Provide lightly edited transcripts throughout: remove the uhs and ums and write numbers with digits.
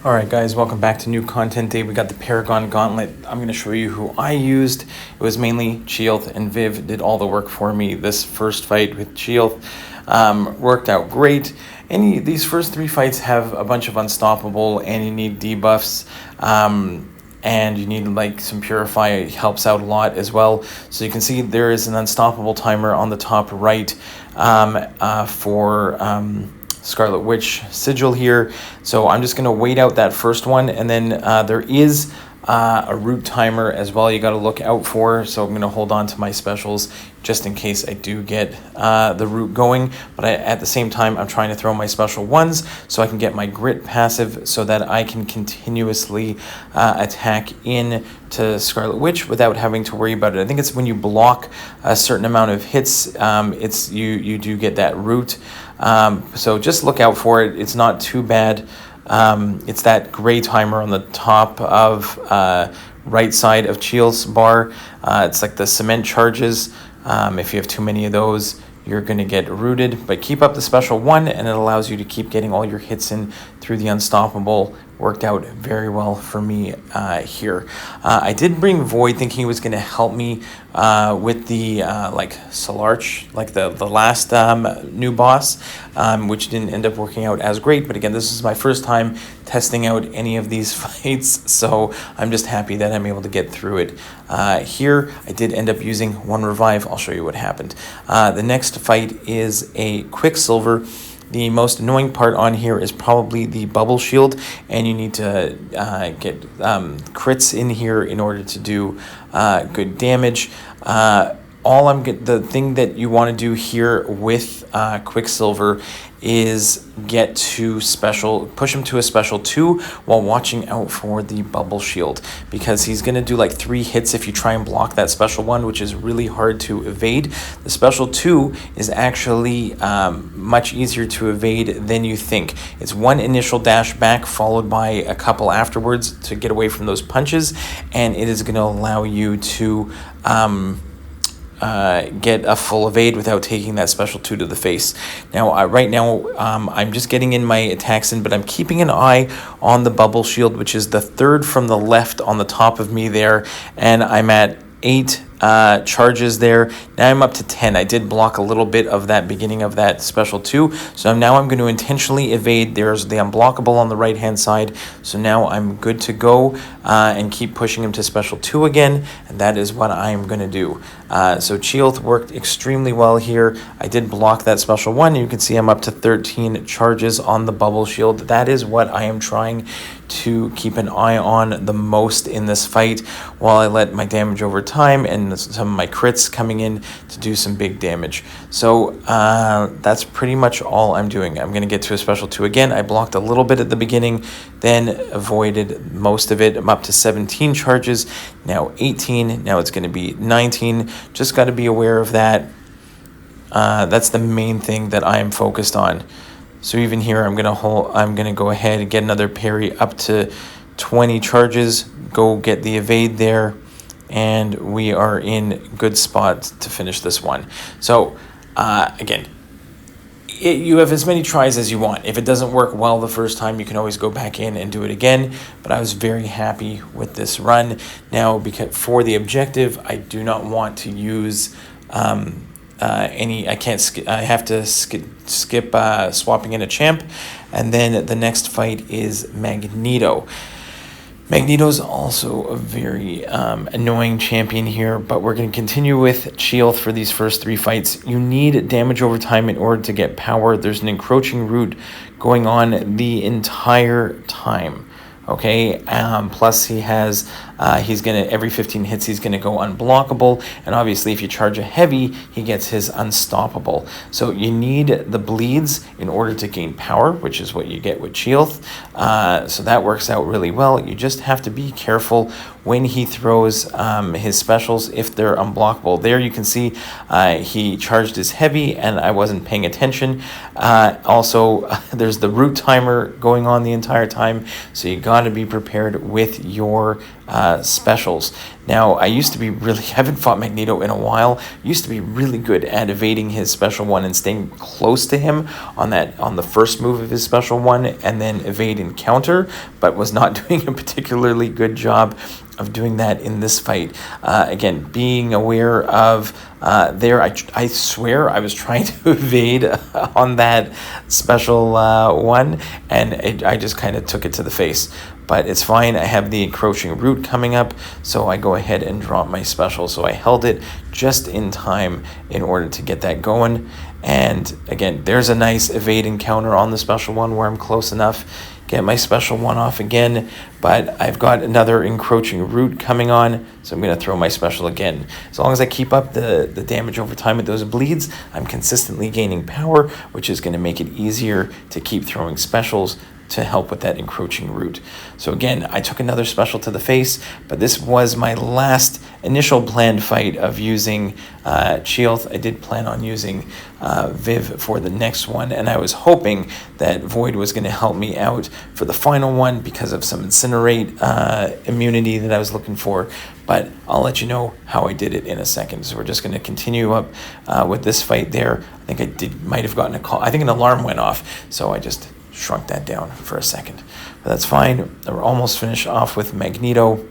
Alright guys, welcome back to new content day. We got the Paragon Gauntlet. I'm going to show you who I used. It was mainly Chieelth and Viv did all the work for me. This first fight with Chieelth worked out great. These first three fights have a bunch of unstoppable and you need debuffs. And you need like some Purify, it helps out a lot as well. So you can see there is an unstoppable timer on the top right for Scarlet Witch sigil here. So I'm just going to wait out that first one, and then there is a root timer as well you got to look out for. So I'm going to hold on to my specials just in case I do get the root going. But at the same time, I'm trying to throw my special ones so I can get my grit passive so that I can continuously attack in to Scarlet Witch without having to worry about it. I think it's when you block a certain amount of hits, you do get that root. So just look out for it. It's not too bad. It's that gray timer on the top of right side of Chieelth's bar. It's like the cement charges. If you have too many of those, you're going to get rooted. But keep up the special one, and it allows you to keep getting all your hits in through the unstoppable. Worked out very well for me here. I did bring Void thinking he was going to help me with the like Solarch, like the last new boss, which didn't end up working out as great. But again, this is my first time testing out any of these fights, so I'm just happy that I'm able to get through it. Here, I did end up using one revive. I'll show you what happened. The next fight is a Quicksilver. The most annoying part on here is probably the bubble shield, and you need to get crits in here in order to do good damage. The thing that you want to do here with Quicksilver is get to push him to a special 2 while watching out for the bubble shield, because he's going to do like 3 hits if you try and block that special 1, which is really hard to evade. The special 2 is actually much easier to evade than you think. It's 1 initial dash back followed by a couple afterwards to get away from those punches, and it is going to allow you to get a full evade without taking that special 2 to the face. Now, right now, I'm just getting in my attacks in, but I'm keeping an eye on the bubble shield, which is the 3rd from the left on the top of me there, and I'm at 8 charges there. Now I'm up to 10. I did block a little bit of that beginning of that special 2, so now I'm going to intentionally evade. There's the unblockable on the right hand side, so now I'm good to go and keep pushing him to special 2 again, and that is what I'm going to do. So Chieelth worked extremely well here. I did block that special 1. You can see I'm up to 13 charges on the bubble shield. That is what I am trying to keep an eye on the most in this fight, while I let my damage over time and some of my crits coming in to do some big damage. So that's pretty much all I'm doing. I'm going to get to a special 2 again. I blocked a little bit at the beginning, then avoided most of it. I'm up to 17 charges, now 18, now it's going to be 19. Just got to be aware of that. That's the main thing that I am focused on. So even here, I'm gonna go ahead and get another parry up to 20 charges. Go get the evade there, and we are in good spot to finish this one. So again, you have as many tries as you want. If it doesn't work well the first time, you can always go back in and do it again. But I was very happy with this run. Now, because for the objective, I do not want to use I have to skip swapping in a champ. And then the next fight is Magneto. Magneto's also a very annoying champion here, but we're going to continue with Chieelth for these first 3 fights. You need damage over time in order to get power. There's an encroaching root going on the entire time. Okay, plus he has, every 15 hits, he's gonna go unblockable, and obviously if you charge a heavy, he gets his unstoppable. So you need the bleeds in order to gain power, which is what you get with Chieelth. So that works out really well. You just have to be careful when he throws his specials if they're unblockable. There you can see he charged his heavy, and I wasn't paying attention. Also, there's the root timer going on the entire time, so you got to be prepared with your specials. Now, I used to be really, I haven't fought Magneto in a while, used to be really good at evading his special one and staying close to him on the first move of his special one, and then evade and counter, but was not doing a particularly good job of doing that in this fight. Again, being aware of I swear I was trying to evade on that special one, and I just kind of took it to the face. But it's fine. I have the encroaching root coming up, so I go ahead and drop my special. So I held it just in time in order to get that going. And again, there's a nice evade and counter on the special one where I'm close enough. Get my special one off again, but I've got another encroaching root coming on, so I'm going to throw my special again. As long as I keep up the damage over time with those bleeds, I'm consistently gaining power, which is going to make it easier to keep throwing specials to help with that encroaching root. So again, I took another special to the face, but this was my last initial planned fight of using Shield. I did plan on using Viv for the next one, and I was hoping that Void was going to help me out for the final one because of some Incinerate immunity that I was looking for, but I'll let you know how I did it in a second. So we're just going to continue up with this fight there. I think might have gotten a call. I think an alarm went off, so I just shrunk that down for a second, but that's fine. We're almost finished off with Magneto.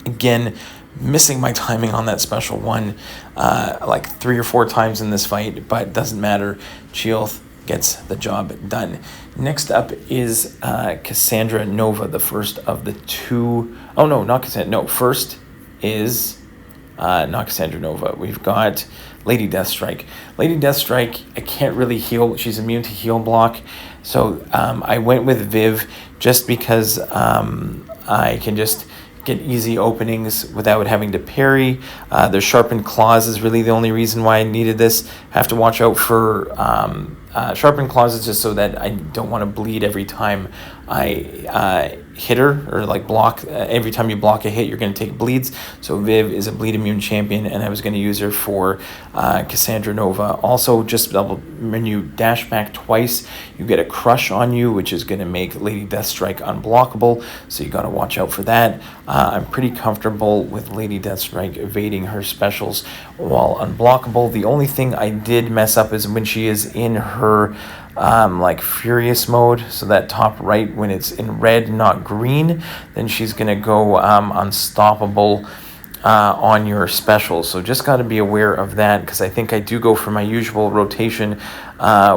Again, missing my timing on that special one like 3 or 4 times in this fight, but doesn't matter. Chioth gets the job done. Next up is Cassandra Nova, the first of the two. Oh no, not Cassandra. No, first is not Cassandra Nova. We've got Lady Deathstrike. Lady Deathstrike, I can't really heal. She's immune to heal block. So I went with Viv just because I can just get easy openings without having to parry. Their sharpened claws is really the only reason why I needed this. I have to watch out for sharpened claws is just so that I don't want to bleed every time I hit her, or like block. Every time you block a hit, you're going to take bleeds. So Viv is a bleed immune champion, and I was going to use her for Cassandra Nova. Also, just when you dash back twice, you get a crush on you, which is going to make Lady Deathstrike unblockable. So you got to watch out for that. I'm pretty comfortable with Lady Deathstrike evading her specials while unblockable. The only thing I did mess up is when she is in her like furious mode, so that top right, when it's in red not green, then she's gonna go unstoppable on your specials. So just got to be aware of that, because I think I do go for my usual rotation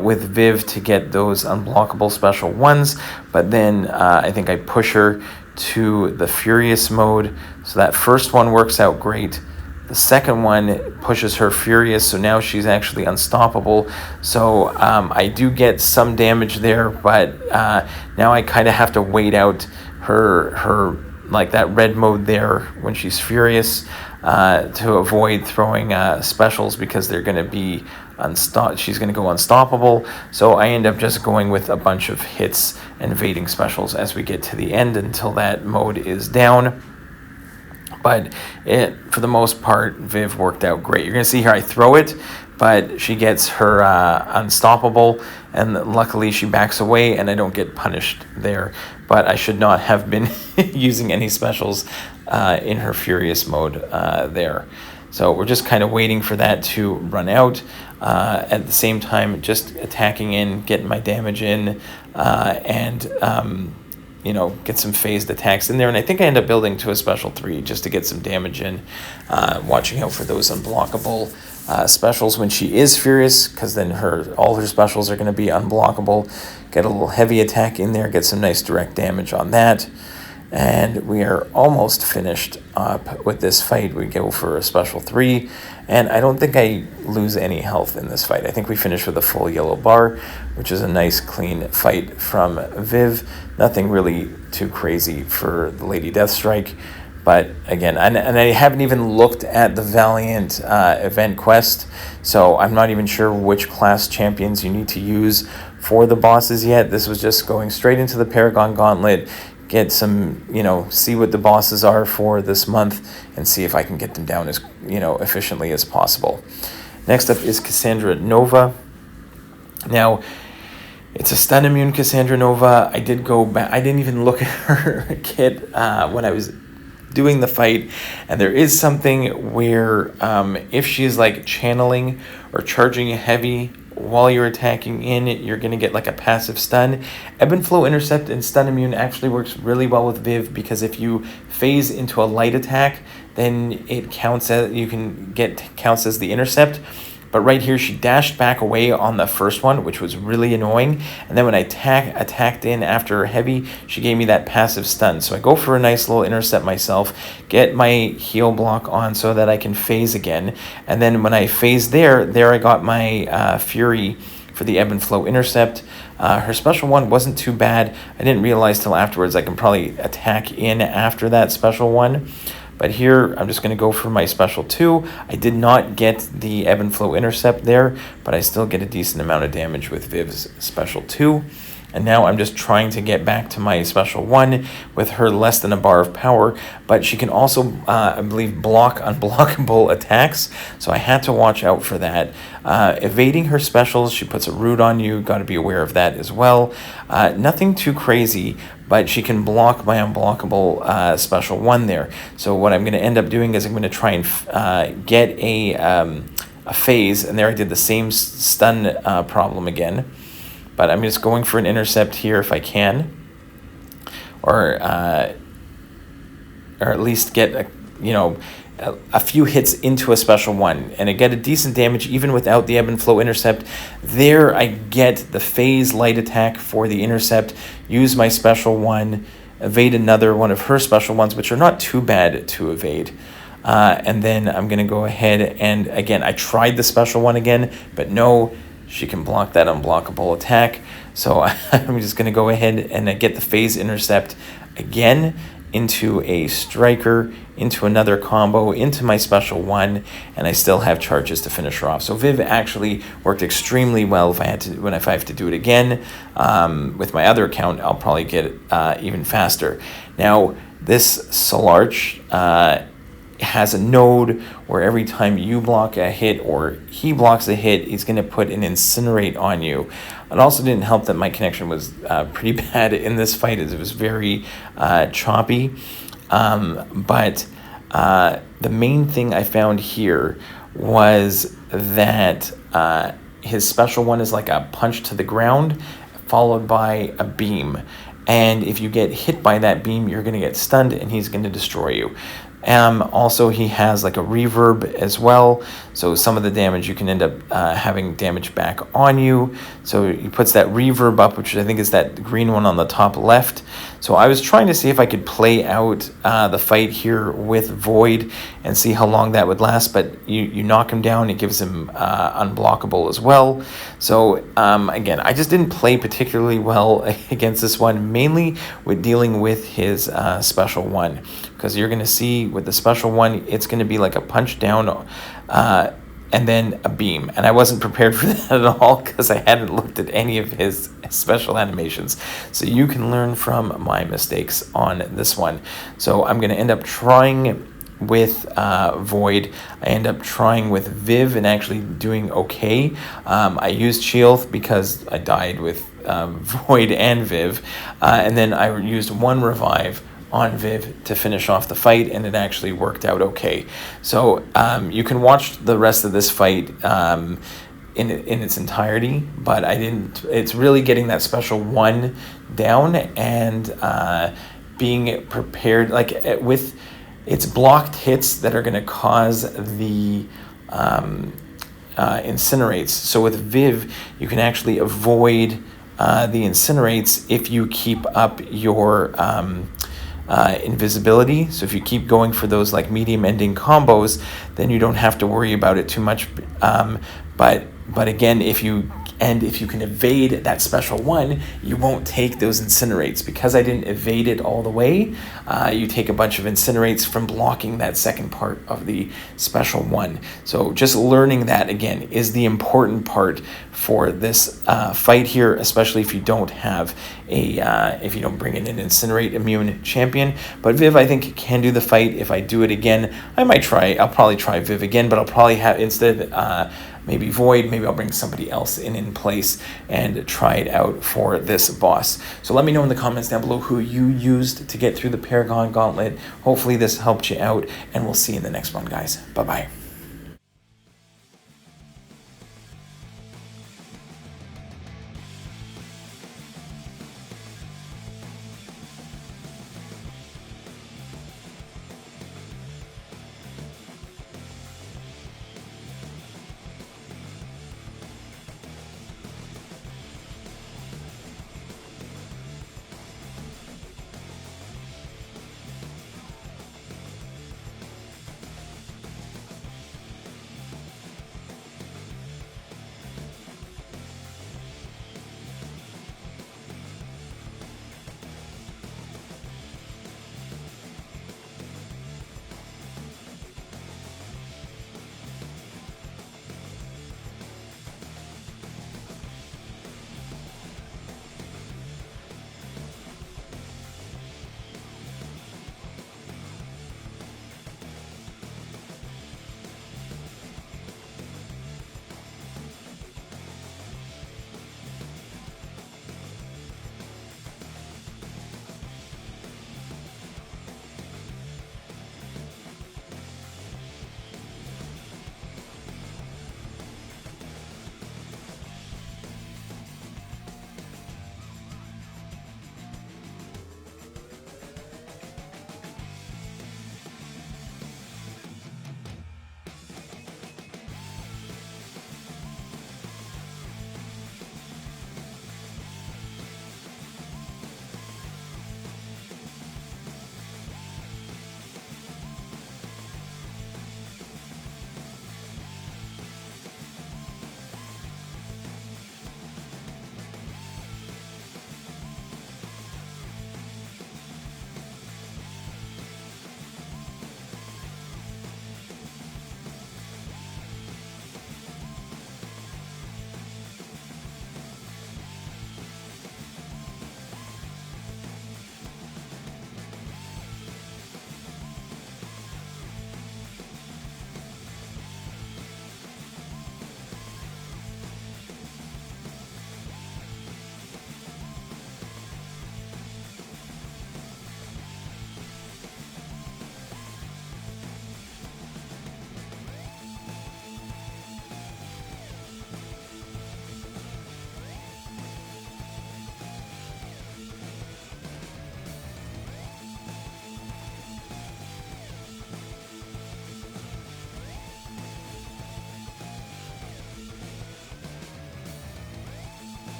with Viv to get those unblockable special ones, but then I think I push her to the furious mode, so that first one works out great. The second one pushes her furious, so now she's actually unstoppable. So I do get some damage there, but now I kind of have to wait out her like that red mode there when she's furious to avoid throwing specials, because they're going to be she's going to go unstoppable. So I end up just going with a bunch of hits and evading specials as we get to the end until that mode is down. But for the most part, Viv worked out great. You're going to see here I throw it, but she gets her unstoppable, and luckily she backs away and I don't get punished there. But I should not have been using any specials in her furious mode there. So we're just kind of waiting for that to run out. At the same time, just attacking in, getting my damage in, and get some phased attacks in there. And I think I end up building to a special 3 just to get some damage in, watching out for those unblockable specials when she is furious, because then all her specials are going to be unblockable. Get a little heavy attack in there, get some nice direct damage on that. And we are almost finished up with this fight. We go for a special 3, and I don't think I lose any health in this fight. I think we finish with a full yellow bar, which is a nice clean fight from Viv. Nothing really too crazy for the Lady Deathstrike. But again, and I haven't even looked at the Valiant event quest, so I'm not even sure which class champions you need to use for the bosses yet. This was just going straight into the Paragon Gauntlet, get some, see what the bosses are for this month, and see if I can get them down as, efficiently as possible. Next up is Cassandra Nova. Now, it's a stun immune Cassandra Nova. I did go back. I didn't even look at her kit when I was doing the fight. And there is something where if she's like channeling or charging heavy while you're attacking in, you're going to get like a passive stun. Ebb and Flow Intercept and Stun Immune actually works really well with Viv, because if you phase into a light attack, then it counts as counts as the intercept. But right here, she dashed back away on the first one, which was really annoying. And then when I attacked in after heavy, she gave me that passive stun. So I go for a nice little intercept myself, get my heal block on so that I can phase again. And then when I phased there I got my Fury for the Ebb and Flow Intercept. Her special one wasn't too bad. I didn't realize till afterwards I can probably attack in after that special one. But here, I'm just going to go for my special 2. I did not get the Ebb and Flow Intercept there, but I still get a decent amount of damage with Viv's special 2. And now I'm just trying to get back to my special 1 with her less than a bar of power. But she can also, I believe, block unblockable attacks. So I had to watch out for that. Evading her specials, she puts a root on you. Got to be aware of that as well. Nothing too crazy, but she can block my unblockable special 1 there. So what I'm going to end up doing is I'm going to try and get a phase. And there I did the same stun problem again. But I'm just going for an intercept here if I can, or at least get a few hits into a special 1, and I get a decent damage even without the Ebb and Flow Intercept. There I get the phase light attack for the intercept, use my special 1, evade another one of her special ones, which are not too bad to evade. And then I'm going to go ahead and, again, I tried the special 1 again, but no, she can block that unblockable attack. So I'm just going to go ahead and get the phase intercept again into a striker, into another combo, into my special 1, and I still have charges to finish her off. So Viv actually worked extremely well. If I have to do it again with my other account, I'll probably get it even faster. Now, this Solarch has a node where every time you block a hit or he blocks a hit, he's going to put an Incinerate on you. It also didn't help that my connection was pretty bad in this fight, as it was very choppy. But the main thing I found here was that his special 1 is like a punch to the ground followed by a beam. And if you get hit by that beam, you're going to get stunned and he's going to destroy you. Also, he has like a reverb as well, so some of the damage you can end up having damage back on you. So he puts that reverb up, which I think is that green one on the top left. So I was trying to see if I could play out the fight here with Void and see how long that would last, but you knock him down, it gives him unblockable as well. So again, I just didn't play particularly well against this one, mainly with dealing with his special 1. Because you're going to see with the special 1, it's going to be like a punch down and then a beam. And I wasn't prepared for that at all because I hadn't looked at any of his special animations. So you can learn from my mistakes on this one. So I'm going to end up trying with Void. I end up trying with Viv and actually doing okay. I used Shield because I died with Void and Viv. And then I used 1 revive on Viv to finish off the fight, and it actually worked out okay. So you can watch the rest of this fight in its entirety, but I didn't. It's really getting that special 1 down and being prepared, like with it's blocked hits that are going to cause the incinerates. So with Viv, you can actually avoid the incinerates if you keep up your invisibility. So if you keep going for those like medium ending combos, then you don't have to worry about it too much. But again, if you can evade that special 1, you won't take those incinerates. Because I didn't evade it all the way, you take a bunch of incinerates from blocking that second part of the special 1. So just learning that again is the important part for this fight here, especially if you don't have if you don't bring in an Incinerate immune champion. But Viv, I think, can do the fight. If I do it again, I'll probably try Viv again, but I'll probably have, instead maybe Void, maybe I'll bring somebody else in place and try it out for this boss. So let me know in the comments down below who you used to get through the Paragon Gauntlet. Hopefully this helped you out, and we'll see you in the next one, guys. Bye-bye.